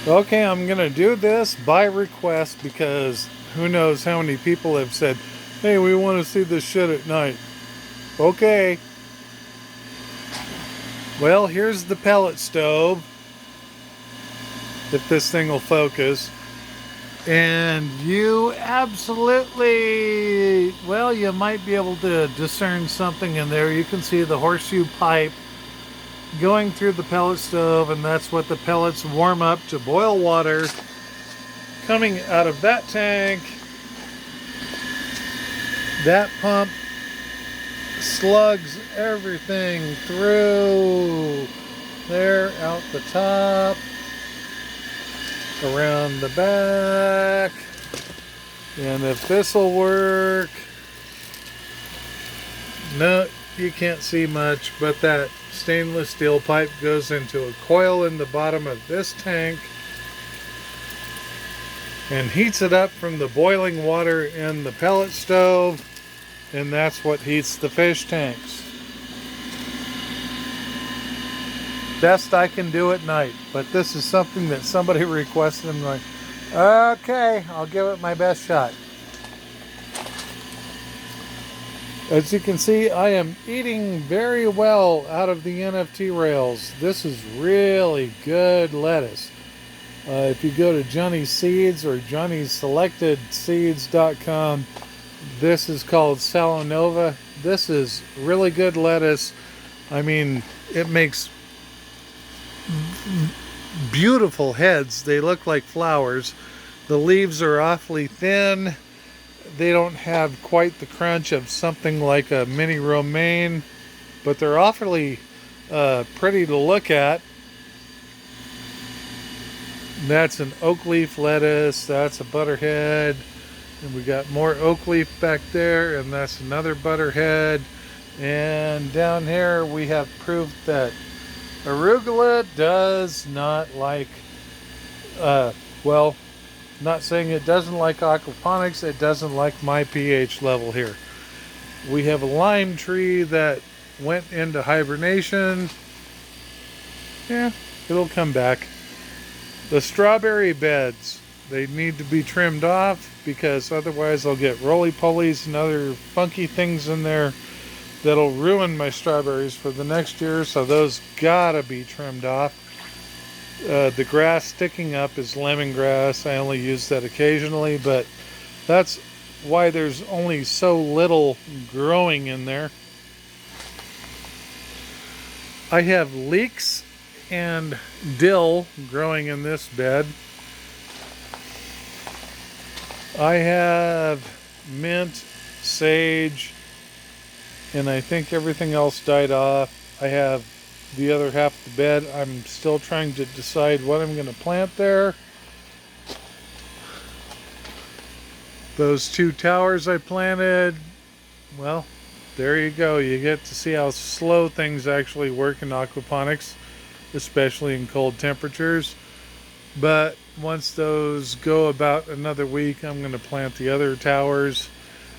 Okay, I'm going to do this by request because who knows how many people have said, hey, we want to see this shit at night. Okay, well, here's the pellet stove, if this thing will focus. And you absolutely, well, you might be able to discern something in there. You can see the horseshoe pipe going through the pellet stove, and that's what the pellets warm up to boil water coming out of that tank. That pump slugs everything through there, out the top, around the back. And if this will work, no, you can't see much, but that stainless steel pipe goes into a coil in the bottom of this tank and heats it up from the boiling water in the pellet stove, and that's what heats the fish tanks. Best I can do at night, but this is something that somebody requested. I'm like, okay, I'll give it my best shot. As you can see, I am eating very well out of the NFT rails. This is really good lettuce. If you go to Johnny's Seeds or johnnyselectedseeds.com, this is called Salanova. This is really good lettuce. I mean, it makes beautiful heads. They look like flowers. The leaves are awfully thin. They don't have quite the crunch of something like a mini romaine, but they're awfully pretty to look at. That's an oak leaf lettuce. That's a butterhead. And we got more oak leaf back there, and that's another butterhead. And down here we have proof that arugula does not like, well, not saying it doesn't like aquaponics, it doesn't like my pH level here. We have a lime tree that went into hibernation. Yeah, it'll come back. The strawberry beds, they need to be trimmed off because otherwise I'll get roly-polies and other funky things in there that'll ruin my strawberries for the next year, so those gotta be trimmed off. The grass sticking up is lemongrass. I only use that occasionally, but that's why there's only so little growing in there. I have leeks and dill growing in this bed. I have mint, sage, and I think everything else died off. I have the other half of the bed. I'm still trying to decide what I'm going to plant there. Those two towers I planted, well, there you go. You get to see how slow things actually work in aquaponics, especially in cold temperatures. But once those go about another week, I'm going to plant the other towers.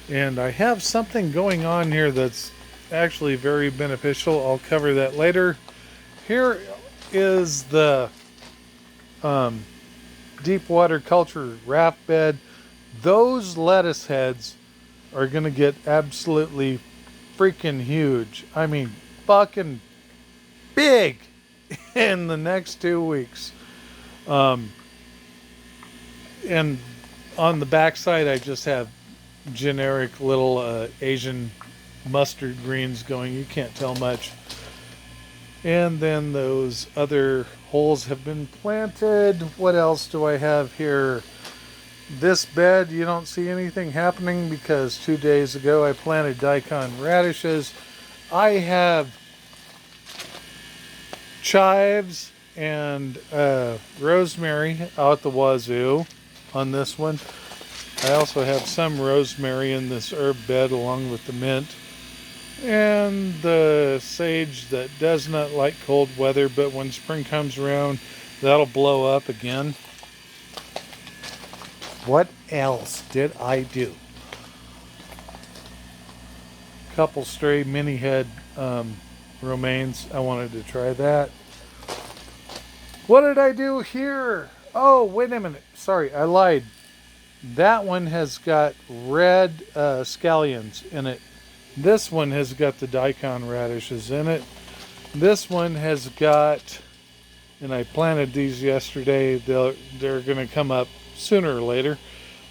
And I have something going on here that's actually very beneficial. I'll cover that later. Here is the deep water culture raft bed. Those lettuce heads are going to get absolutely freaking huge. I mean, fucking big in the next 2 weeks. And on the backside, I just have generic little Asian mustard greens going. You can't tell much. And then those other holes have been planted. What else do I have here? This bed, you don't see anything happening because 2 days ago I planted daikon radishes. I have chives and rosemary out the wazoo on this one. I also have some rosemary in this herb bed along with the mint. And the sage that does not like cold weather, but when spring comes around, that'll blow up again. What else did I do? Couple stray mini head romaines. I wanted to try that. What did I do here? Oh, wait a minute. Sorry, I lied. That one has got red scallions in it. This one has got the daikon radishes in it. This one has got, and I planted these yesterday. They're going to come up sooner or later.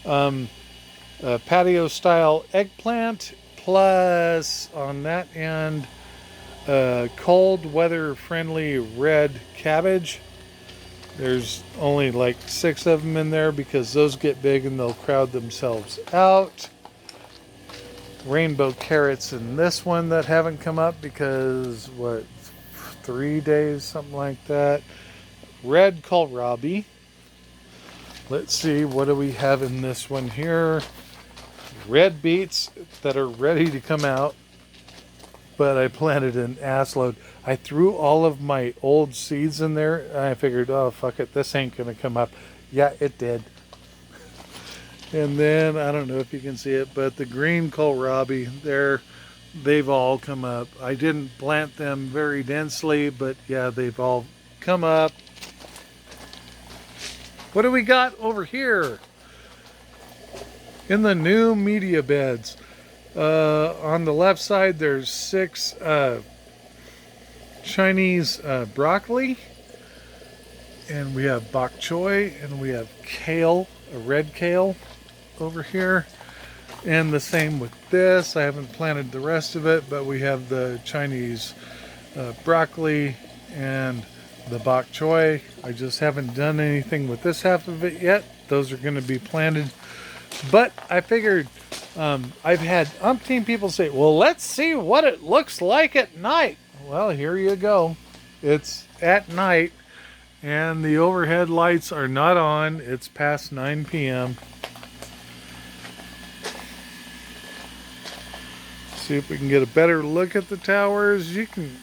Patio style eggplant, plus on that end, cold weather friendly red cabbage. There's only like 6 of them in there because those get big and they'll crowd themselves out. Rainbow carrots in this one that haven't come up because, 3 days, something like that. Red kohlrabi. Let's see, what do we have in this one here? Red beets that are ready to come out, but I planted an ass load. I threw all of my old seeds in there, and I figured, oh, fuck it, this ain't gonna come up. Yeah, it did. And then, I don't know if you can see it, but the green kohlrabi, they've all come up. I didn't plant them very densely, but yeah, they've all come up. What do we got over here? In the new media beds. On the left side, there's 6 Chinese broccoli. And we have bok choy, and we have kale, a red kale over here. And the same with this. I haven't planted the rest of it, but we have the Chinese broccoli and the bok choy. I just haven't done anything with this half of it yet. Those are going to be planted. But I figured, I've had umpteen people say, well, let's see what it looks like at night. Well, here you go. It's at night, and the overhead lights are not on. It's past 9 p.m. See if we can get a better look at the towers. You can,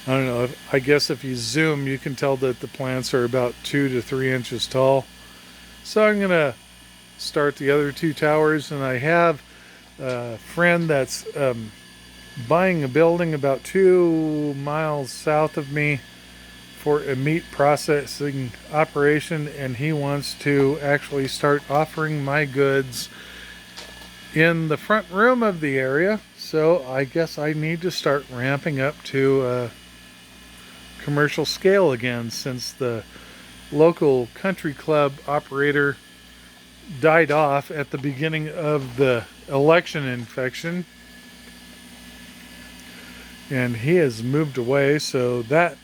I don't know, I guess if you zoom, you can tell that the plants are about 2 to 3 inches tall. So I'm going to start the other 2 towers, and I have a friend that's buying a building about 2 miles south of me for a meat processing operation, and he wants to actually start offering my goods in the front room of the area. So I guess I need to start ramping up to commercial scale again, since the local country club operator died off at the beginning of the election infection, and he has moved away, so that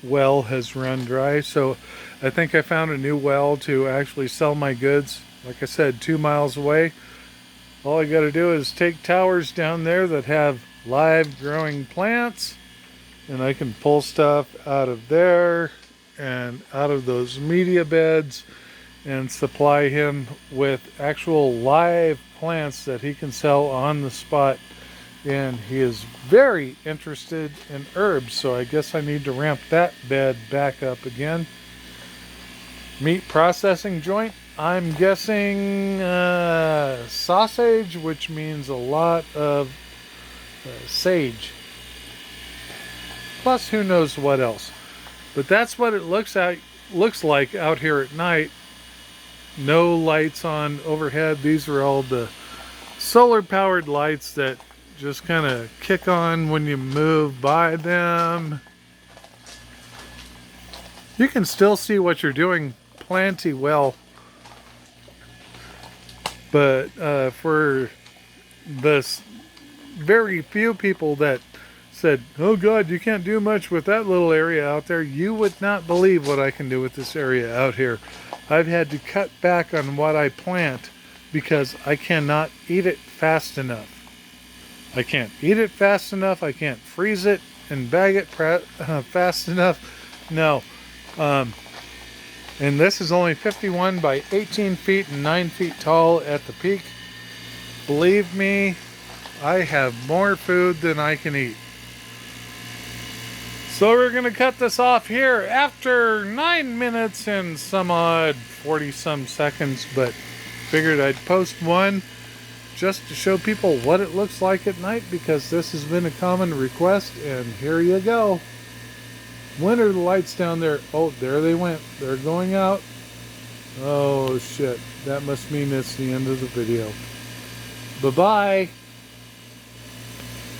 well has run dry. So I think I found a new well to actually sell my goods, like I said, 2 miles away. All I got to do is take towers down there that have live growing plants, and I can pull stuff out of there and out of those media beds and supply him with actual live plants that he can sell on the spot. And he is very interested in herbs, so I guess I need to ramp that bed back up again. Meat processing joint, I'm guessing sausage, which means a lot of sage. Plus who knows what else. But that's what it looks like out here at night. No lights on overhead. These are all the solar powered lights that just kind of kick on when you move by them. You can still see what you're doing plenty well. But for the very few people that said, oh God, you can't do much with that little area out there, you would not believe what I can do with this area out here. I've had to cut back on what I plant because I cannot eat it fast enough. I can't eat it fast enough. I can't freeze it and bag it fast enough. No. And this is only 51 by 18 feet and 9 feet tall at the peak. Believe me, I have more food than I can eat. So we're going to cut this off here after 9 minutes and some odd 40 some seconds, but figured I'd post one just to show people what it looks like at night, because this has been a common request, and here you go. When are the lights down there? Oh, there they went. They're going out. Oh, shit. That must mean it's the end of the video. Bye-bye.